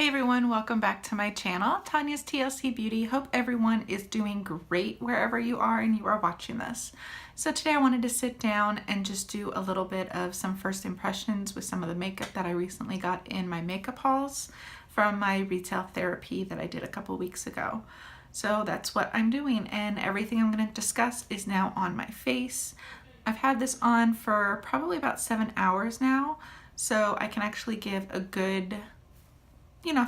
Hey everyone, welcome back to my channel, Tanya's TLC Beauty. Hope everyone is doing great wherever you are and you are watching this. So today I wanted to sit down and just do a little bit of some first impressions with some of the makeup that I recently got in my makeup hauls from my retail therapy that I did a couple weeks ago. So that's what I'm doing, and everything I'm going to discuss is now on my face. I've had this on for probably about 7 hours now, so I can actually give a good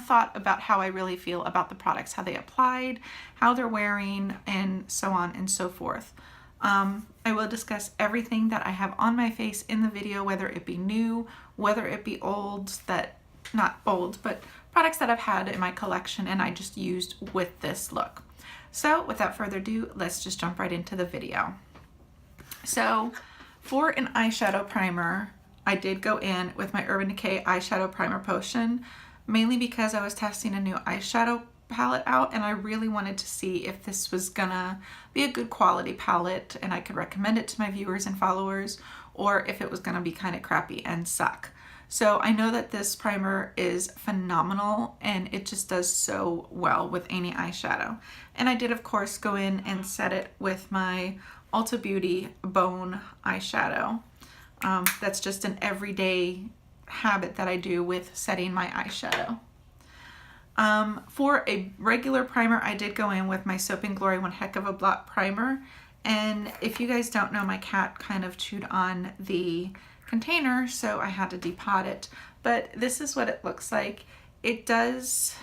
thought about how I really feel about the products, how they applied, how they're wearing, and so on and so forth. I will discuss everything that I have on my face in the video, whether it be new, whether it be old, not old, but products that I've had in my collection and I just used with this look. So without further ado, let's just jump right into the video. So for an eyeshadow primer, I did go in with my Urban Decay eyeshadow primer potion, mainly because I was testing a new eyeshadow palette out and I really wanted to see if this was gonna be a good quality palette and I could recommend it to my viewers and followers, or if it was gonna be kind of crappy and suck. So I know that this primer is phenomenal and it just does so well with any eyeshadow. And I did of course go in and set it with my Ulta Beauty Bone eyeshadow. That's just an everyday habit that I do with setting my eyeshadow. For a regular primer, I did go in with my Soap & Glory One Heck of a Blot primer, and if you guys don't know, my cat kind of chewed on the container, so I had to depot it, but this is what it looks like. It does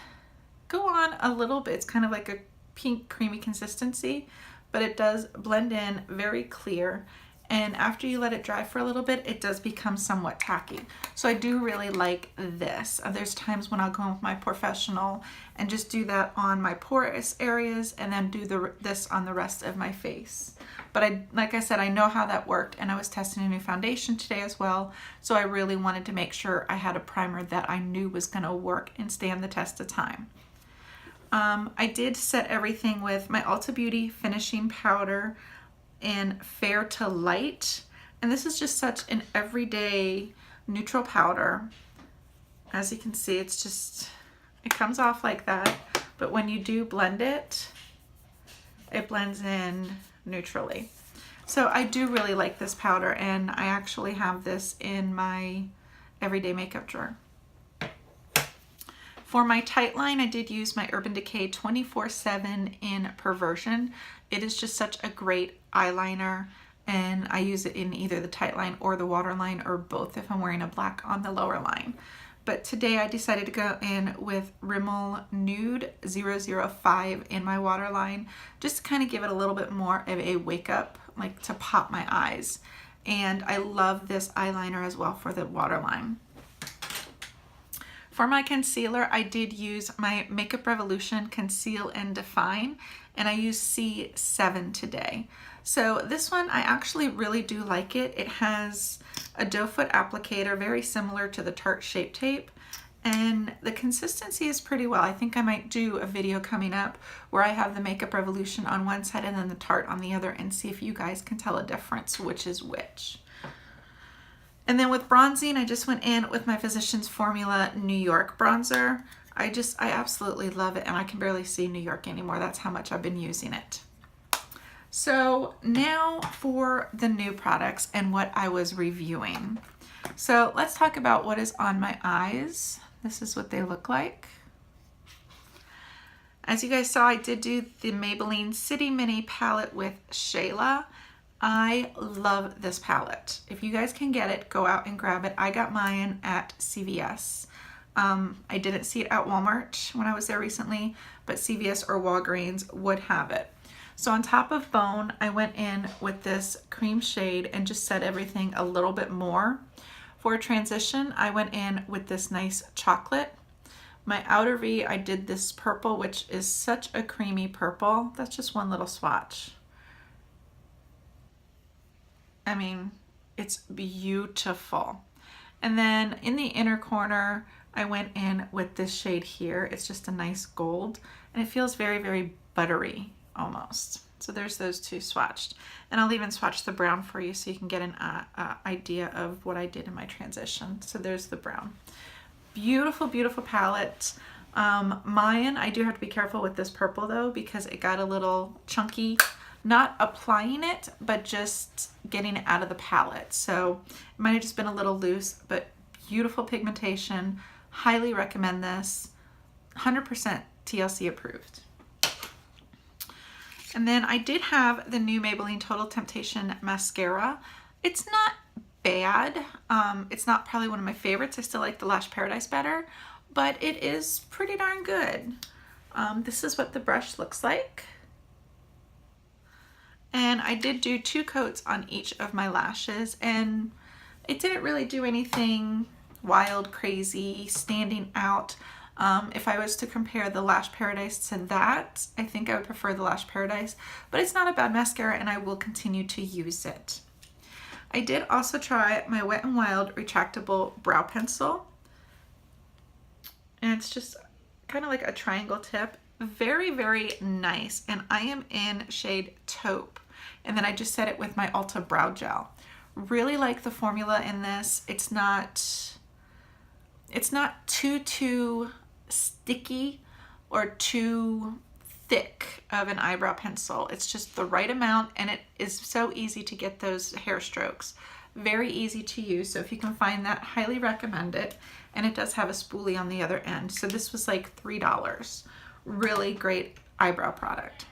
go on a little bit. It's kind of like a pink creamy consistency, but it does blend in very clear. And after you let it dry for a little bit, it does become somewhat tacky. So I do really like this. There's times when I'll go in with my professional and just do that on my porous areas and then do this on the rest of my face. But like I said, I know how that worked, and I was testing a new foundation today as well. So I really wanted to make sure I had a primer that I knew was gonna work and stand the test of time. I did set everything with my Ulta Beauty Finishing Powder in Fair to Light, and this is just such an everyday neutral powder. As you can see, it comes off like that, but when you do blend it, it blends in neutrally. So I do really like this powder, and I actually have this in my everyday makeup drawer. For my tight line, I did use my Urban Decay 24/7 in Perversion. It is just such a great eyeliner, and I use it in either the tight line or the waterline, or both if I'm wearing a black on the lower line. But today I decided to go in with Rimmel Nude 005 in my waterline, just to kind of give it a little bit more of a wake up, like to pop my eyes. And I love this eyeliner as well for the waterline. For my concealer, I did use my Makeup Revolution Conceal and Define, and I used C7 today. So this one, I actually really do like it. It has a doe foot applicator, very similar to the Tarte Shape Tape, and the consistency is pretty well. I think I might do a video coming up where I have the Makeup Revolution on one side and then the Tarte on the other, and see if you guys can tell a difference which is which. And then with bronzing, I just went in with my Physicians Formula New York bronzer. I absolutely love it, and I can barely see New York anymore. That's how much I've been using it. So now for the new products and what I was reviewing. So let's talk about what is on my eyes. This is what they look like. As you guys saw, I did do the Maybelline City Mini palette with Shayla. I love this palette. If you guys can get it, go out and grab it. I got mine at CVS. I didn't see it at Walmart when I was there recently, but CVS or Walgreens would have it. So on top of Bone, I went in with this cream shade and just set everything a little bit more. For transition, I went in with this nice chocolate. My outer V, I did this purple, which is such a creamy purple. That's just one little swatch. I mean, it's beautiful. And then in the inner corner, I went in with this shade here. It's just a nice gold, and it feels very, very buttery almost. So there's those two swatched. And I'll even swatch the brown for you so you can get an idea of what I did in my transition. So there's the brown. Beautiful, beautiful palette. Mine, I do have to be careful with this purple though, because it got a little chunky, not applying it, but just getting it out of the palette. So it might have just been a little loose, but beautiful pigmentation. Highly recommend this. 100% TLC approved. And then I did have the new Maybelline Total Temptation mascara. It's not bad. It's not probably one of my favorites. I still like the Lash Paradise better, but it is pretty darn good. This is what the brush looks like. And I did do 2 coats on each of my lashes, and it didn't really do anything wild, crazy, standing out. If I was to compare the Lash Paradise to that, I think I would prefer the Lash Paradise, but it's not a bad mascara and I will continue to use it. I did also try my Wet n Wild Retractable Brow Pencil, and it's just kind of like a triangle tip. Very, very nice, and I am in shade Taupe, and then I just set it with my Ulta Brow Gel. Really like the formula in this. It's not too sticky or too thick of an eyebrow pencil. It's just the right amount, and it is so easy to get those hair strokes. Very easy to use, so if you can find that, highly recommend it. And it does have a spoolie on the other end, so this was like $3. Really great eyebrow product.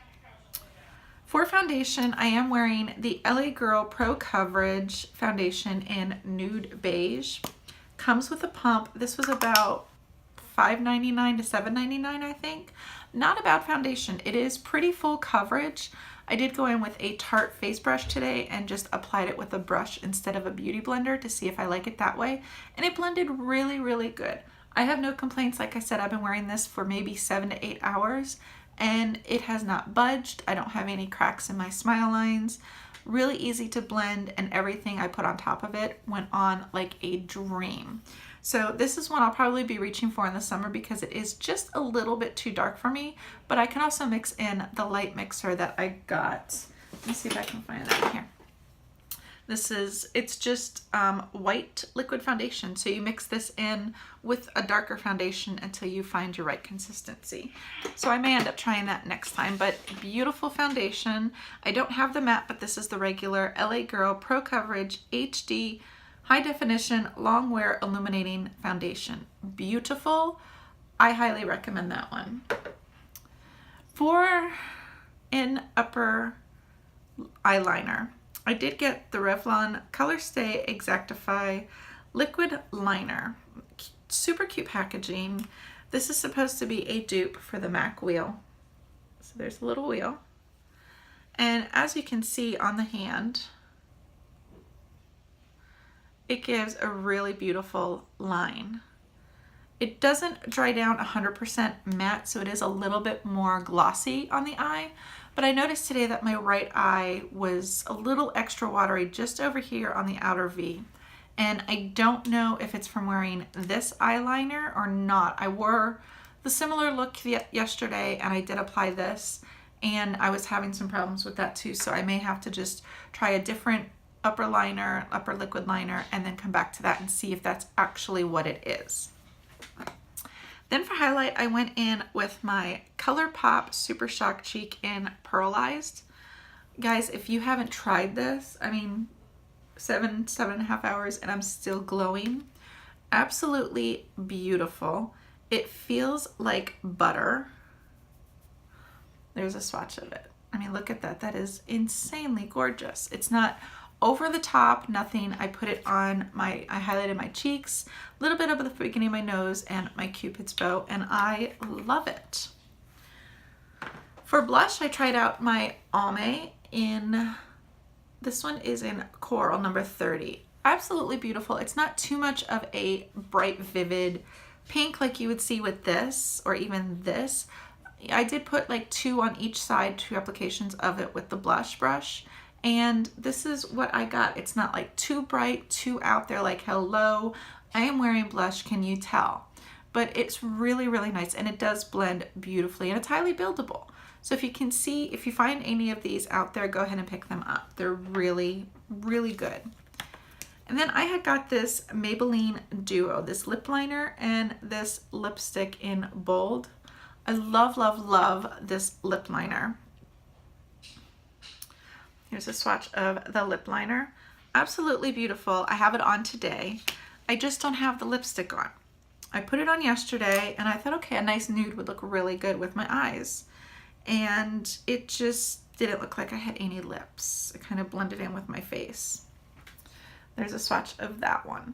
For foundation, I am wearing the LA Girl Pro Coverage foundation in Nude Beige. Comes with a pump. This was about $5.99 to $7.99, I think. Not a bad foundation. It is pretty full coverage. I did go in with a Tarte face brush today and just applied it with a brush instead of a beauty blender to see if I like it that way. And it blended really, really good. I have no complaints. Like I said, I've been wearing this for maybe 7 to 8 hours and it has not budged. I don't have any cracks in my smile lines. Really easy to blend, and everything I put on top of it went on like a dream. So this is one I'll probably be reaching for in the summer because it is just a little bit too dark for me, but I can also mix in the light mixer that I got. Let me see if I can find that here. It's just white liquid foundation. So you mix this in with a darker foundation until you find your right consistency. So I may end up trying that next time, but beautiful foundation. I don't have the matte, but this is the regular LA Girl Pro Coverage HD High Definition Long Wear Illuminating Foundation. Beautiful. I highly recommend that one. For an upper eyeliner, I did get the Revlon Colorstay Exactify Liquid Liner. Super cute packaging. This is supposed to be a dupe for the MAC wheel. So there's a little wheel. And as you can see on the hand, it gives a really beautiful line. It doesn't dry down 100% matte, so it is a little bit more glossy on the eye. But I noticed today that my right eye was a little extra watery just over here on the outer V. And I don't know if it's from wearing this eyeliner or not. I wore the similar look yesterday and I did apply this, and I was having some problems with that too. So I may have to just try a different upper liquid liner, and then come back to that and see if that's actually what it is. Then for highlight, I went in with my ColorPop Super Shock Cheek in Pearlized. Guys, if you haven't tried this, I mean, 7.5 hours and I'm still glowing. Absolutely beautiful. It feels like butter. There's a swatch of it. I mean, look at that. That is insanely gorgeous. It's not over the top, nothing. I put it on I highlighted my cheeks, a little bit up at the beginning of my nose and my Cupid's bow, and I love it. For blush, I tried out my Almay in, this one is in Coral number 30. Absolutely beautiful. It's not too much of a bright, vivid pink like you would see with this or even this. I did put like 2 on each side, 2 applications of it with the blush brush. And this is what I got. It's not like too bright, too out there, like hello, I am wearing blush, can you tell? But it's really, really nice, and it does blend beautifully, and it's highly buildable. So if you find any of these out there, go ahead and pick them up. They're really, really good. And then I had got this Maybelline Duo, this lip liner and this lipstick in Bold. I love, love, love this lip liner. Here's a swatch of the lip liner. Absolutely beautiful. I have it on today. I just don't have the lipstick on. I put it on yesterday and I thought, okay, a nice nude would look really good with my eyes. And it just didn't look like I had any lips. It kind of blended in with my face. There's a swatch of that one.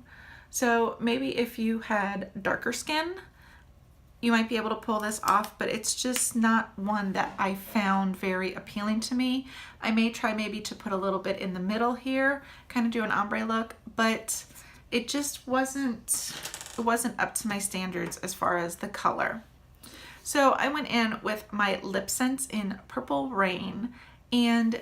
So maybe if you had darker skin, you might be able to pull this off, but it's just not one that I found very appealing to me. I may try maybe to put a little bit in the middle here, kind of do an ombre look, but it just wasn't up to my standards as far as the color. So I went in with my LipSense in Purple Rain, and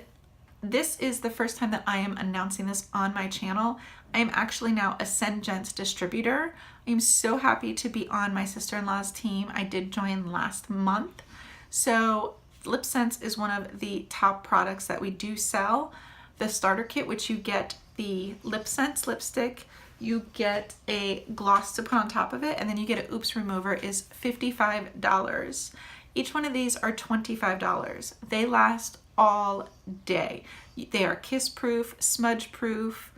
this is the first time that I am announcing this on my channel. I am actually now a ScandalEyes distributor. I'm so happy to be on my sister-in-law's team. I did join last month. So LipSense is one of the top products that we do sell. The starter kit, which you get the LipSense lipstick, you get a gloss to put on top of it, and then you get an oops remover, is $55. Each one of these are $25. They last all day. They are kiss proof, smudge proof,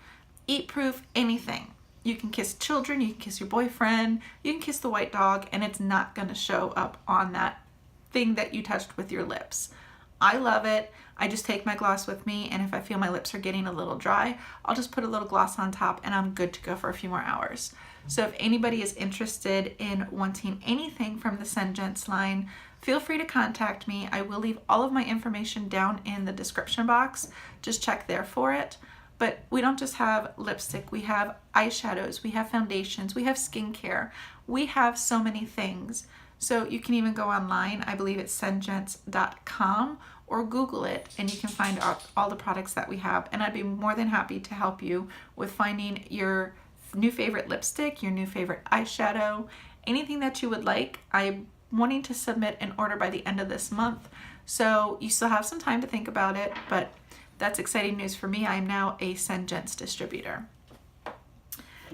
eat proof, anything. You can kiss children, you can kiss your boyfriend, you can kiss the white dog, and it's not going to show up on that thing that you touched with your lips. I love it. I just take my gloss with me, and if I feel my lips are getting a little dry, I'll just put a little gloss on top and I'm good to go for a few more hours. So if anybody is interested in wanting anything from the ScandalEyes line, feel free to contact me. I will leave all of my information down in the description box. Just check there for it. But we don't just have lipstick, we have eyeshadows, we have foundations, we have skincare, we have so many things. So you can even go online, I believe it's scandaleyes.com, or Google it and you can find out all the products that we have. And I'd be more than happy to help you with finding your new favorite lipstick, your new favorite eyeshadow, anything that you would like. I'm wanting to submit an order by the end of this month. So you still have some time to think about it, but that's exciting news for me. I am now a ScandalEyes distributor.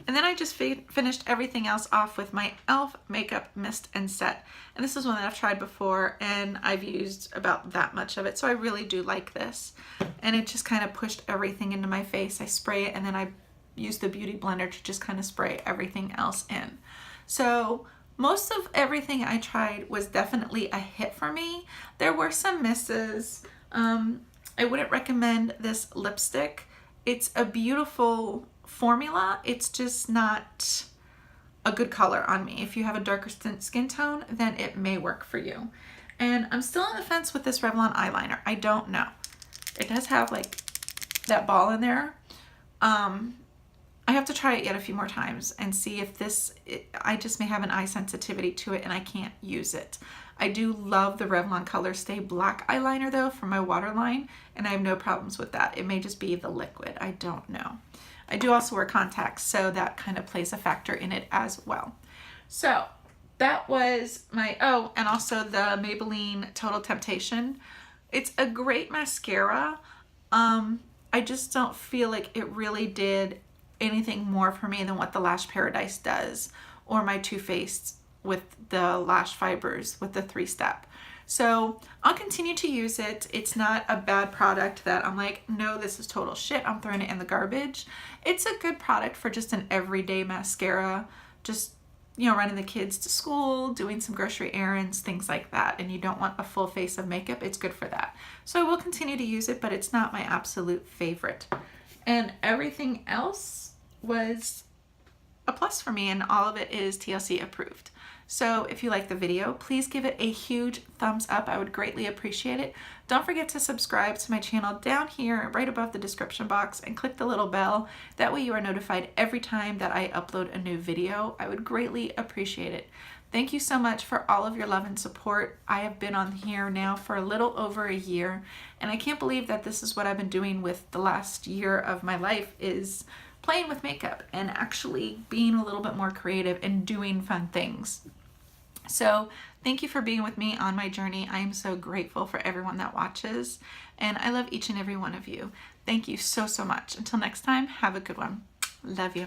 And then I just finished everything else off with my e.l.f. Makeup Mist and Set. And this is one that I've tried before and I've used about that much of it. So I really do like this. And it just kind of pushed everything into my face. I spray it and then I use the Beauty Blender to just kind of spray everything else in. So most of everything I tried was definitely a hit for me. There were some misses. I wouldn't recommend this lipstick. It's a beautiful formula. It's just not a good color on me. If you have a darker skin tone, then it may work for you. And I'm still on the fence with this Revlon eyeliner. I don't know. It does have like that ball in there. I have to try it yet a few more times and see if I just may have an eye sensitivity to it and I can't use it. I do love the Revlon Colorstay black eyeliner though for my waterline, and I have no problems with that. It may just be the liquid. I don't know. I do also wear contacts, so that kind of plays a factor in it as well. So that was my, oh, and also the Maybelline Total Temptation. It's a great mascara. I just don't feel like it really did anything more for me than what the Lash Paradise does, or my Too Faced with the lash fibers with the 3-step. So I'll continue to use it. It's not a bad product that I'm like, no, this is total shit, I'm throwing it in the garbage. It's a good product for just an everyday mascara, just, you know, running the kids to school, doing some grocery errands, things like that, and you don't want a full face of makeup. It's good for that. So I will continue to use it, but it's not my absolute favorite. And everything else was a plus for me, and all of it is TLC approved. So if you like the video, please give it a huge thumbs up. I would greatly appreciate it. Don't forget to subscribe to my channel down here right above the description box and click the little bell. That way you are notified every time that I upload a new video. I would greatly appreciate it. Thank you so much for all of your love and support. I have been on here now for a little over a year, and I can't believe that this is what I've been doing with the last year of my life, is playing with makeup and actually being a little bit more creative and doing fun things. So thank you for being with me on my journey. I am so grateful for everyone that watches, and I love each and every one of you. Thank you so, so much. Until next time, have a good one. Love you.